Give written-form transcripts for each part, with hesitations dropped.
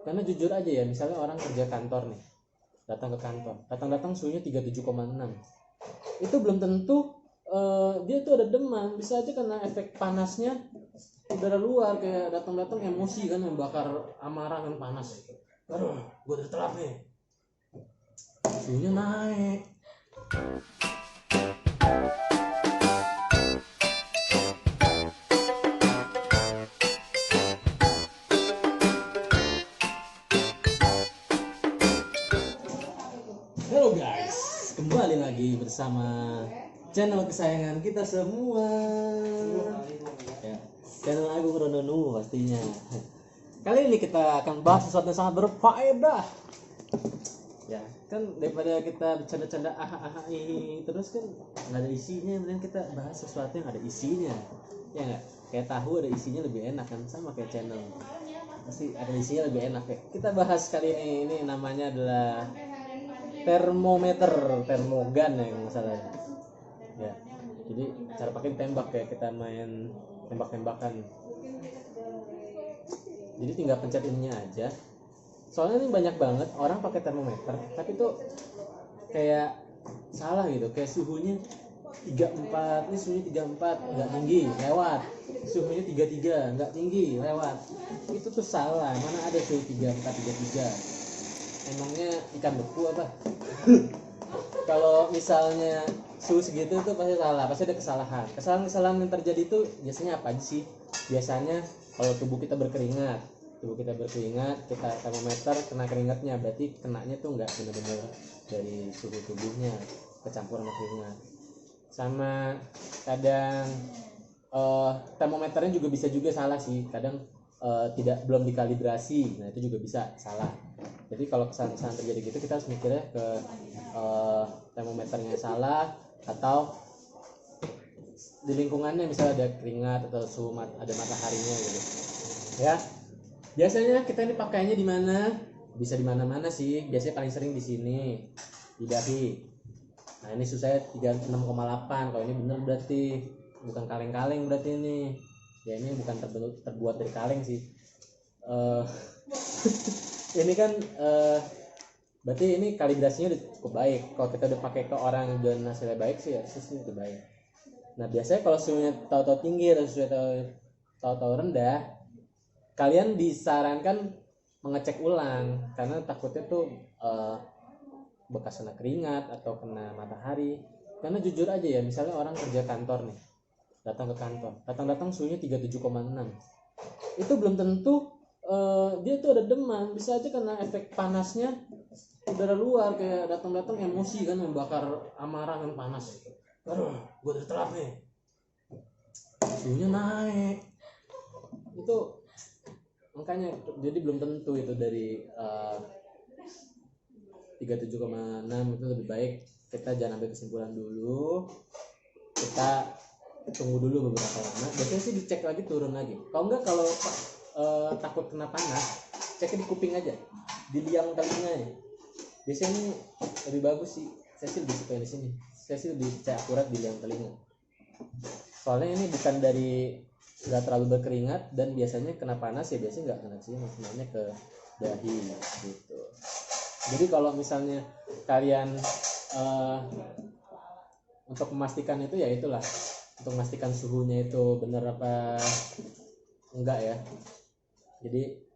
Karena jujur aja ya, misalnya orang kerja kantor nih, datang ke kantor, datang suhunya 37,6, itu belum tentu dia tuh ada demam. Bisa aja karena efek panasnya udara luar, kayak datang emosi kan, membakar amarah kan, panas. Aduh, gue udah telat nih, suhunya naik. Halo guys, kembali lagi bersama channel kesayangan kita semua, ya, channel Agung Rononu pastinya. Kali ini kita akan bahas sesuatu yang sangat berfaedah. Ya, kan daripada kita bercanda-canda terus kan nggak ada isinya, mending kita bahas sesuatu yang ada isinya. Ya nggak? Kayak tahu ada isinya lebih enak kan, sama kayak channel. Pasti ada isinya lebih enak ya. Kita bahas kali ini namanya adalah termogan ya kalau nggak salah ya. Jadi cara pakai tembak, kayak kita main tembak-tembakan. Jadi tinggal pencet ininya aja. Soalnya ini banyak banget orang pakai termometer, tapi tuh kayak salah gitu, kayak suhunya 34, ini suhunya 34 nggak tinggi, lewat. Suhunya 33 nggak tinggi, lewat. Itu tuh salah. Mana ada suhu 34 33? Emangnya ikan beku apa? Kalau misalnya suhu segitu tuh pasti salah, pasti ada kesalahan. Kesalahan yang terjadi itu biasanya apa aja sih? Biasanya kalau tubuh kita berkeringat, kita termometer kena keringatnya, berarti kenanya tuh nggak benar-benar dari suhu tubuhnya, kecampur sama keringat. Sama kadang termometernya juga bisa juga salah sih, kadang belum dikalibrasi, nah itu juga bisa salah. Jadi kalau kesalahan terjadi gitu, kita harus mikirnya ke termometernya salah, atau di lingkungannya misalnya ada keringat atau suhu ada mataharinya gitu ya. Biasanya kita ini pakainya di mana? Bisa di mana-mana sih. Biasanya paling sering di sini, di dahi. Nah ini suhu saya 36,8. Kalau ini bener berarti bukan kaleng-kaleng berarti ini. Ya ini bukan terbuat dari kaleng sih. Ini kan berarti ini kalibrasinya udah cukup baik. Kalau kita udah pakai ke orang dan hasilnya baik sih, ya sih udah baik. Nah biasanya kalau suhunya tahu-tahu tinggi atau suhunya tahu-tahu rendah, kalian disarankan mengecek ulang, karena takutnya tuh bekas kena keringat atau kena matahari. Karena jujur aja ya, misalnya orang kerja kantor nih, datang ke kantor, datang suhunya 37,6, itu belum tentu dia tuh ada demam. Bisa aja karena efek panasnya udara luar, kayak datang emosi kan, membakar amarah kan, panas. Aduh, gue udah telat nih, suhunya naik. Itu makanya, jadi belum tentu itu dari 37,6 itu lebih baik kita jangan ambil kesimpulan dulu, kita tunggu dulu beberapa lama. Biasanya sih dicek lagi, turun lagi. Kalau enggak, kalau takut kena panas, ceknya di kuping aja, di liang telinganya. Biasanya ini lebih bagus sih. Saya sih lebih suka di sini. Saya sih lebih percaya akurat di liang telinga. Soalnya ini bukan dari nggak terlalu berkeringat, dan biasanya kena panas ya biasanya nggak kena sini, sebenarnya ke dahi gitu. Jadi kalau misalnya kalian untuk memastikan itu, ya itulah, untuk memastikan suhunya itu benar apa enggak ya. Jadi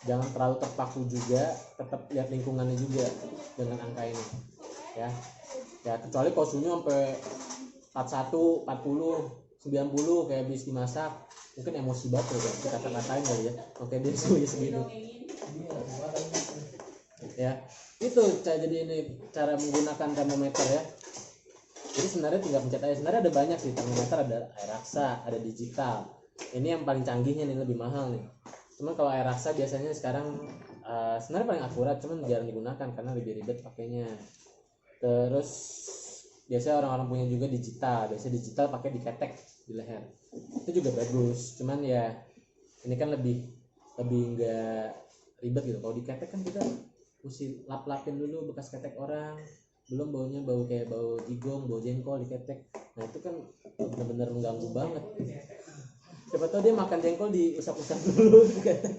jangan terlalu terpaku juga, tetap lihat lingkungannya juga dengan angka ini ya. Kecuali kalau suhunya sampai 41, 40, 90 kayak habis dimasak, mungkin emosi banget ya, kita kata-katain kali ya, oke dia suhunya segitu ya. Itu jadi ini cara menggunakan termometer ya. Jadi sebenarnya tinggal pencet aja. Sebenarnya ada banyak sih termometer, ada air raksa, ada digital. Ini yang paling canggihnya nih, lebih mahal nih. Cuman kalau air raksa biasanya sekarang sebenarnya paling akurat, cuman jarang digunakan karena lebih ribet pakainya. Terus biasanya orang-orang punya juga digital. Biasanya digital pakai diketek di leher. Itu juga bagus. Cuman ya ini kan lebih enggak ribet gitu. Kalau diketek kan kita mesti lap-lapin dulu bekas ketek orang. Belum baunya kayak bau jigong, bau jengkol diketek. Nah itu kan benar-benar mengganggu banget. Siapa tahu dia makan jengkol diusap-usap dulu diketek.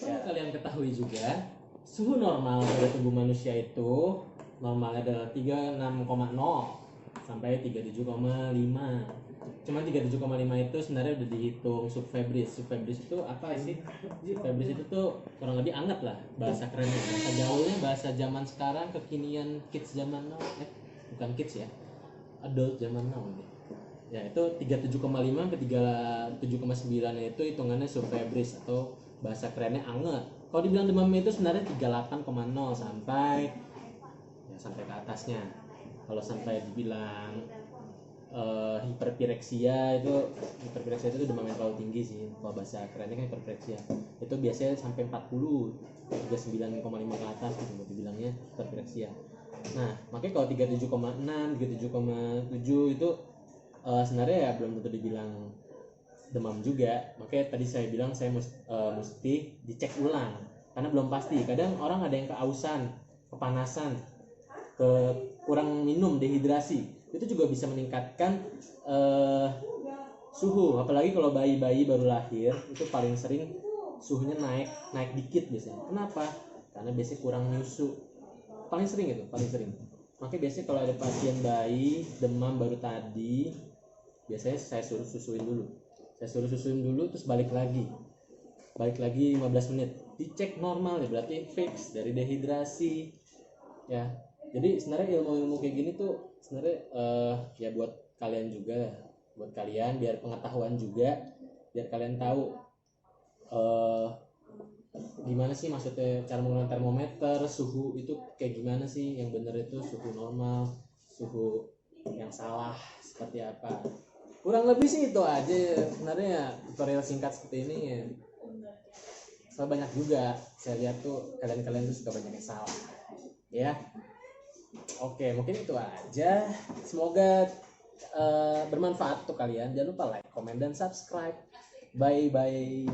Perlu kalian ketahui juga, suhu normal pada tubuh manusia itu normalnya adalah 36,0 sampai 37,5. Cuman 37,5 itu sebenarnya udah dihitung subfebris. Subfebris itu apa sih? Subfebris itu tuh kurang lebih anget lah bahasa kerennya. Bahasa gaulnya, bahasa zaman sekarang, kekinian kids zaman now. Bukan kids ya, adult zaman now nih. Ya itu 37,5 ke 37,9 itu hitungannya subfebris atau bahasa kerennya anget. Kalau dibilang demam itu sebenarnya 38,0 sampai ya sampai ke atasnya. Kalau sampai dibilang hiperpireksia itu demam yang terlalu tinggi sih. Kalau bahasa kerennya kan hiperpireksia. Itu biasanya sampai 40, 39,5 ke atas gitu dibilangnya hiperpireksia. Nah, makanya kalau 37,6, 37,7 itu sebenarnya ya belum tentu dibilang demam juga. Makanya tadi saya bilang saya mesti dicek ulang karena belum pasti. Kadang orang ada yang keausan, kepanasan, kurang minum, dehidrasi. Itu juga bisa meningkatkan suhu. Apalagi kalau bayi-bayi baru lahir itu paling sering suhunya naik dikit biasanya. Kenapa? Karena biasanya kurang nyusu. Paling sering. Makanya biasanya kalau ada pasien bayi demam baru tadi, biasanya saya suruh susuin dulu terus balik lagi 15 menit dicek normal ya, berarti fix dari dehidrasi ya. Jadi sebenarnya ilmu kayak gini tuh sebenarnya ya buat kalian juga, buat kalian biar pengetahuan juga, biar kalian tahu gimana sih maksudnya cara menggunakan termometer, suhu itu kayak gimana sih yang benar, itu suhu normal, suhu yang salah seperti apa. Kurang lebih sih itu aja sebenarnya tutorial singkat seperti ini ya. Soal banyak juga saya lihat tuh kalian tuh suka banyak yang salah ya. Oke, mungkin itu aja, semoga bermanfaat untuk kalian. Jangan lupa like, comment, dan subscribe. Bye bye.